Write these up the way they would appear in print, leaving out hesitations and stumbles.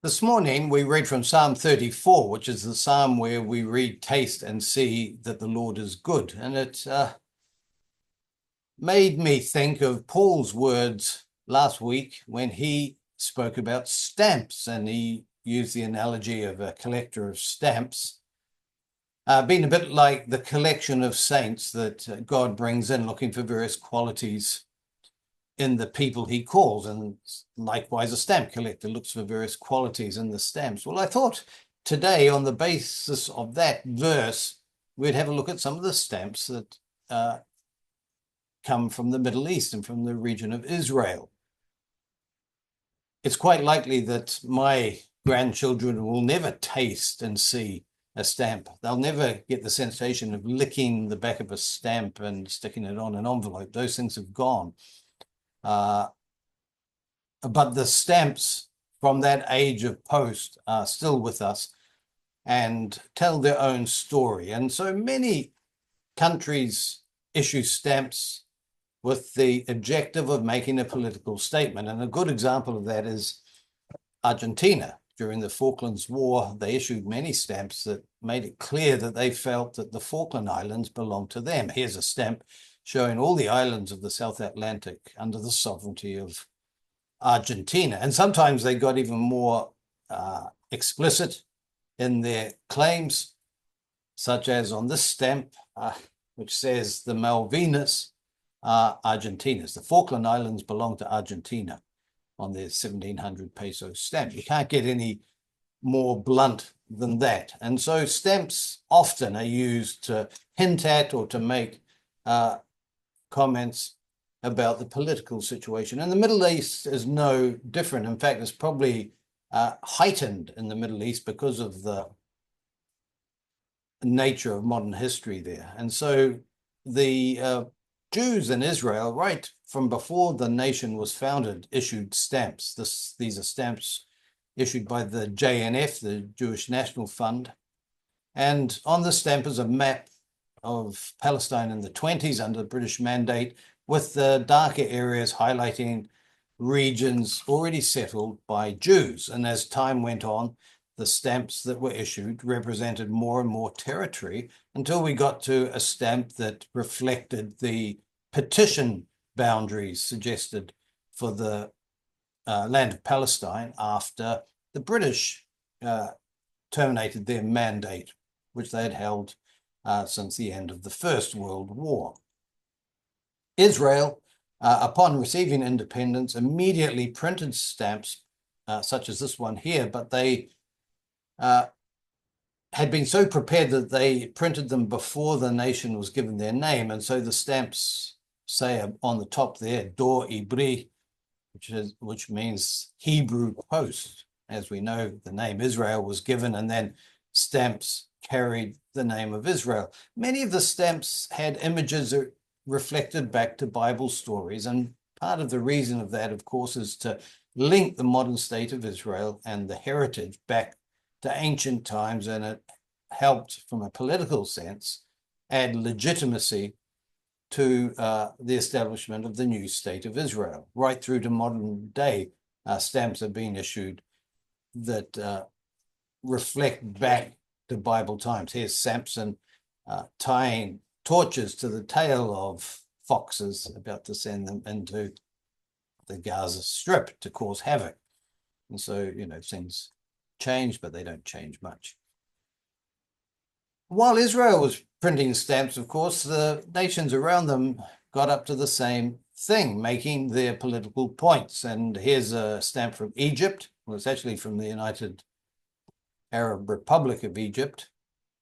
This morning we read from Psalm 34, which is the psalm where we read, taste and see that the Lord is good. And it made me think of Paul's words last week when he spoke about stamps, and he used the analogy of a collector of stamps, being a bit like the collection of saints that God brings in looking for various qualities in the people he calls. And likewise, a stamp collector looks for various qualities in the stamps. Well, I thought today, on the basis of that verse, we'd have a look at some of the stamps that come from the Middle East and from the region of Israel. It's quite likely that my grandchildren will never taste and see a stamp. They'll never get the sensation of licking the back of a stamp and sticking it on an envelope. Those things have gone. But the stamps from that age of post are still with us and tell their own story. And so many countries issue stamps with the objective of making a political statement. And a good example of that is Argentina. During the Falklands War, they issued many stamps that made it clear that they felt that the Falkland Islands belonged to them. Here's a stamp showing all the islands of the South Atlantic under the sovereignty of Argentina. And sometimes they got even more explicit in their claims, such as on this stamp, which says the Malvinas are Argentina's. The Falkland Islands belong to Argentina on their 1700 peso stamp. You can't get any more blunt than that. And so stamps often are used to hint at or to make comments about the political situation. And the Middle East is no different. In fact, it's probably heightened in the Middle East because of the nature of modern history there. And so the Jews in Israel, right from before the nation was founded, issued stamps. These are stamps issued by the JNF, the Jewish National Fund. And on the stamp is a map of Palestine in the 20s under the British Mandate, with the darker areas highlighting regions already settled by Jews. And as time went on, the stamps that were issued represented more and more territory until we got to a stamp that reflected the petition boundaries suggested for the land of Palestine after the British terminated their mandate, which they had held since the end of the First World War. Israel, upon receiving independence, immediately printed stamps such as this one here, but they had been so prepared that they printed them before the nation was given their name. And so the stamps say on the top there, Dor Ibri, which means Hebrew post. As we know, the name Israel was given, and then stamps carried the name of Israel. Many of the stamps had images that reflected back to Bible stories. And part of the reason of that, of course, is to link the modern state of Israel and the heritage back to ancient times. And it helped, from a political sense, add legitimacy to the establishment of the new state of Israel. Right through to modern day, stamps are being issued that reflect back to Bible times. Here's Samson tying torches to the tail of foxes, about to send them into the Gaza Strip to cause havoc. And so, things change, but they don't change much. While Israel was printing stamps, of course, the nations around them got up to the same thing, making their political points. And here's a stamp from Egypt. Well, it's actually from the United Arab Republic of Egypt,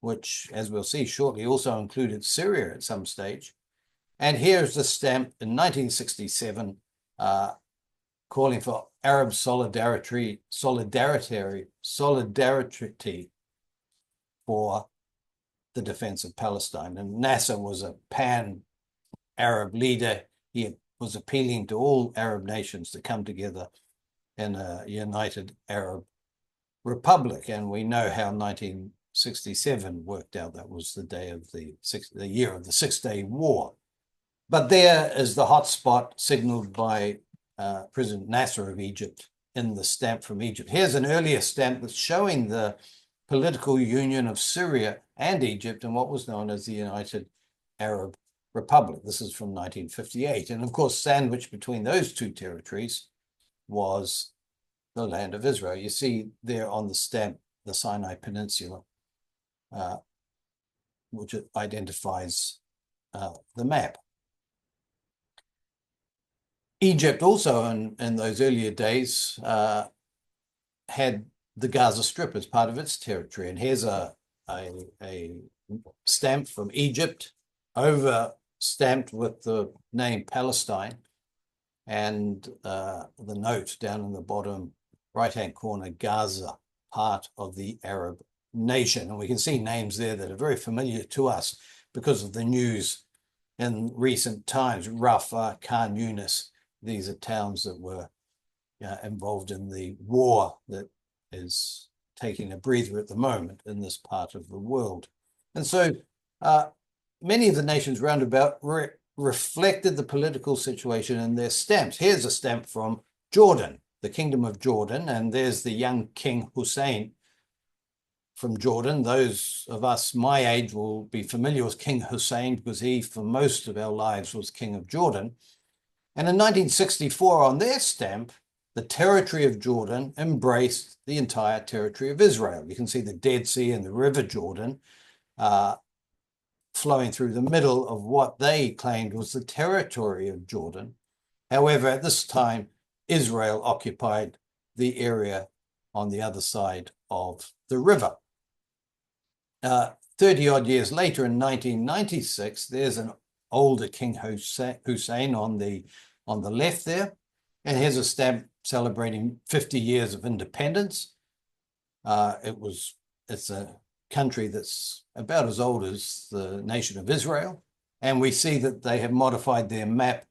which, as we'll see shortly, also included Syria at some stage. And here's the stamp in 1967 calling for Arab solidarity for the defense of Palestine. And Nasser was a pan-Arab leader. He was appealing to all Arab nations to come together in a united Arab republic. And we know how 1967 worked out. That was the year of the Six-Day War. But there is the hotspot signaled by President Nasser of Egypt in the stamp from Egypt. Here's an earlier stamp that's showing the political union of Syria and Egypt in what was known as the United Arab Republic. This is from 1958. And of course, sandwiched between those two territories was the land of Israel. You see there on the stamp, the Sinai Peninsula, which identifies the map. Egypt also in those earlier days had the Gaza Strip as part of its territory. And here's a stamp from Egypt, over stamped with the name Palestine, and the note down in the bottom right-hand corner, Gaza, part of the Arab nation. And we can see names there that are very familiar to us because of the news in recent times. Rafah, Khan Yunis, these are towns that were involved in the war that is taking a breather at the moment in this part of the world. And so many of the nations round about reflected the political situation in their stamps. Here's a stamp from Jordan, the Kingdom of Jordan, and there's the young King Hussein from Jordan. Those of us my age will be familiar with King Hussein because he, for most of our lives, was King of Jordan. And in 1964, on their stamp, the territory of Jordan embraced the entire territory of Israel. You can see the Dead Sea and the River Jordan flowing through the middle of what they claimed was the territory of Jordan. However, at this time, Israel occupied the area on the other side of the river. 30 odd years later, in 1996, there's an older King Hussein on the left there. And here's a stamp celebrating 50 years of independence. It's a country that's about as old as the nation of Israel. And we see that they have modified their map.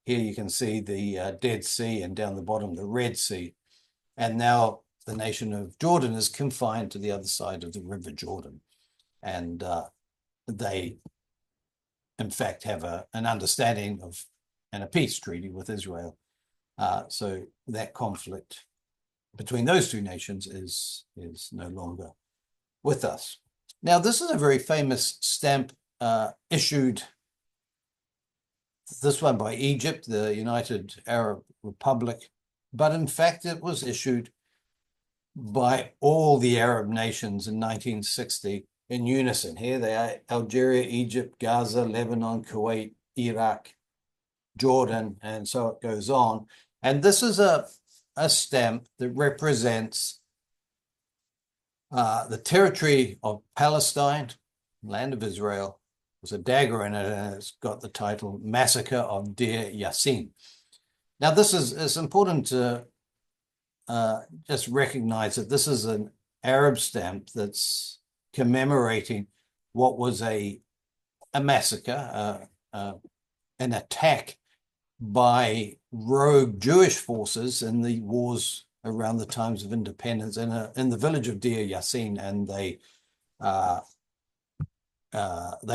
Here you can see the Dead Sea, and down the bottom, the Red Sea. And now the nation of Jordan is confined to the other side of the River Jordan. And they, in fact, have an understanding of and a peace treaty with Israel. So that conflict between those two nations is no longer with us. Now, this is a very famous stamp issued, this one by Egypt, the United Arab Republic, but in fact it was issued by all the Arab nations in 1960 in unison. Here they are: Algeria, Egypt, Gaza, Lebanon, Kuwait, Iraq, Jordan, and so it goes on. And this is a stamp that represents the territory of Palestine, land of Israel. There's a dagger in it, and it's got the title Massacre of Deir Yassin. Now, this is important to just recognize that this is an Arab stamp that's commemorating what was a massacre, an attack by rogue Jewish forces in the wars around the times of independence in the village of Deir Yassin, and they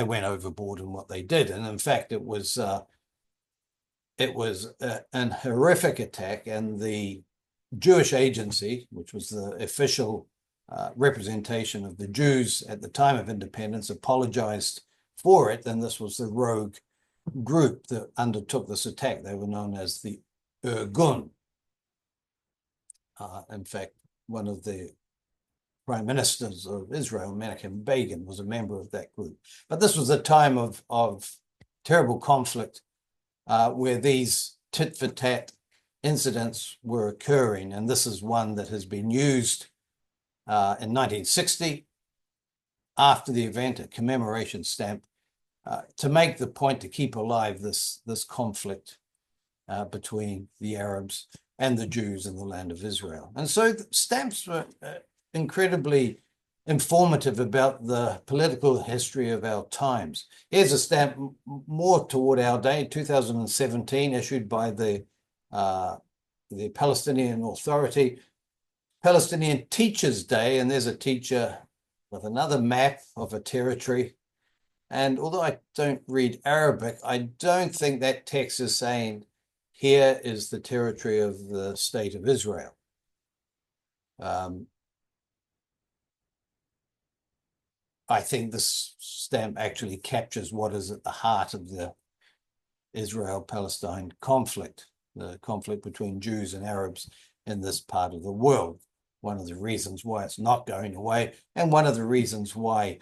went overboard in what they did. And in fact, it was an horrific attack, and the Jewish Agency, which was the official representation of the Jews at the time of independence, apologized for it. And this was the rogue group that undertook this attack. They were known as the Irgun. In fact, one of the prime ministers of Israel, Menachem Begin, was a member of that group. But this was a time of terrible conflict where these tit-for-tat incidents were occurring. And this is one that has been used in 1960 after the event, a commemoration stamp, to make the point to keep alive this conflict between the Arabs and the Jews in the land of Israel. And so stamps were incredibly informative about the political history of our times. Here's a stamp more toward our day, 2017, issued by the Palestinian Authority, Palestinian Teachers' Day, and there's a teacher with another map of a territory. And although I don't read Arabic, I don't think that text is saying, here is the territory of the state of Israel. I think this stamp actually captures what is at the heart of the Israel-Palestine conflict, the conflict between Jews and Arabs in this part of the world. One of the reasons why it's not going away, and one of the reasons why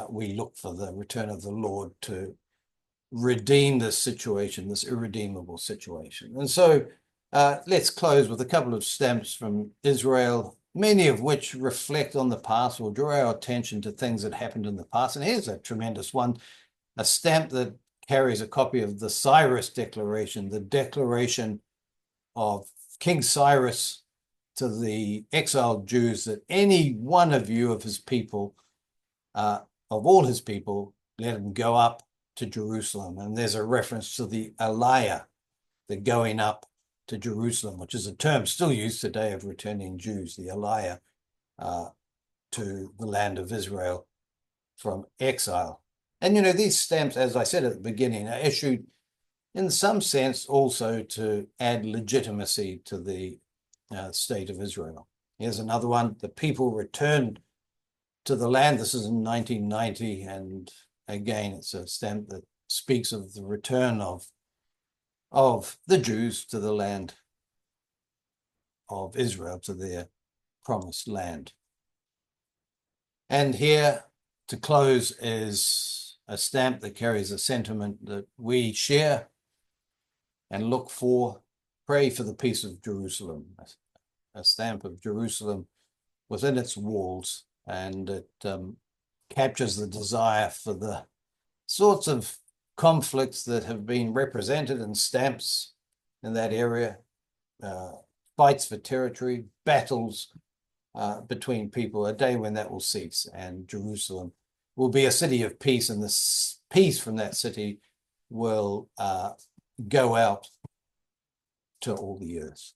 we look for the return of the Lord to redeem this situation, this irredeemable situation. And so let's close with a couple of stamps from Israel, many of which reflect on the past or draw our attention to things that happened in the past. And here's a tremendous one, a stamp that carries a copy of the Cyrus Declaration, the declaration of King Cyrus to the exiled Jews that any one of you of his people, of all his people, let him go up to Jerusalem. And there's a reference to the Aliyah, the going up to Jerusalem, which is a term still used today of returning Jews, the Aliyah, to the land of Israel from exile. And, you know, these stamps, as I said at the beginning, are issued in some sense also to add legitimacy to the state of Israel. Here's another one. The people returned to the land. This is in 1990. And again, it's a stamp that speaks of the return of the Jews to the land of Israel, to their promised land. And here to close is a stamp that carries a sentiment that we share and look for. Pray for the peace of Jerusalem, a stamp of Jerusalem within its walls, and it captures the desire for the sorts of conflicts that have been represented in stamps in that area, fights for territory, battles between people, a day when that will cease, and Jerusalem will be a city of peace, and this peace from that city will go out to all the earth.